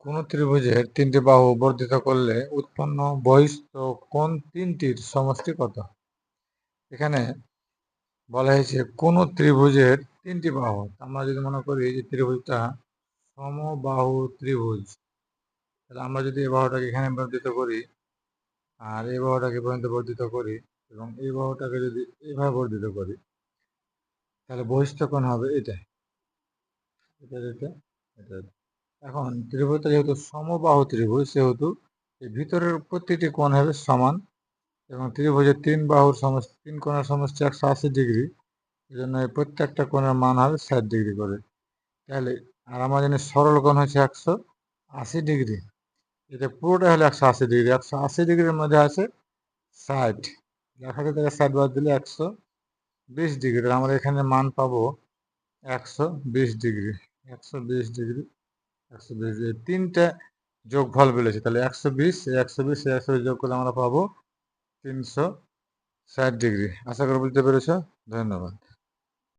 কোন ত্রিভুজের তিনটি বাহু বর্ধিত করলে উৎপন্ন বহিঃস্থ কোণ তিনটির সমষ্টি কত? এখানে বলা হয়েছে কোন ত্রিভুজের তিনটি বাহু। আমরা যদি মনে করি যে ত্রিভুজটা সমবাহু ত্রিভুজ, তাহলে আমরা যদি এই বাহুটাকে এখানে বর্ধিত করি আর এই বাহুটাকে পর্যন্ত বর্ধিত করি এবং এই বাহুটাকে যদি এইভাবে বর্ধিত করি, তাহলে বহিঃস্থ কোণ হবে এটা এটা এটা এটা। এখন ত্রিভুজটা যেহেতু সমবাহু ত্রিভুজ, সেহেতু এই ভিতরের প্রতিটি কোণ হবে সমান এবং ত্রিভুজের তিন কোণের সমষ্টি 180 ডিগ্রি। এই জন্য এই প্রত্যেকটা কোণের মান হবে 60 ডিগ্রি করে। তাহলে আর আমরা জানি সরল কোণ হচ্ছে 180 ডিগ্রি। এটা পুরোটা হলো 180 ডিগ্রি। 180 ডিগ্রির মধ্যে আছে 60, 180 থেকে 60 বাদ দিলে 120 ডিগ্রি। আমরা এখানে মান পাবো 120 ডিগ্রি। 120 ডিগ্রি, 120 ডিগ্রি, তিনটা যোগফল বলেছে, তাহলে 120, 120, 120 যোগ করলে আমরা পাবো 360 ডিগ্রি। আশা করি বুঝতে পেরেছ। ধন্যবাদ।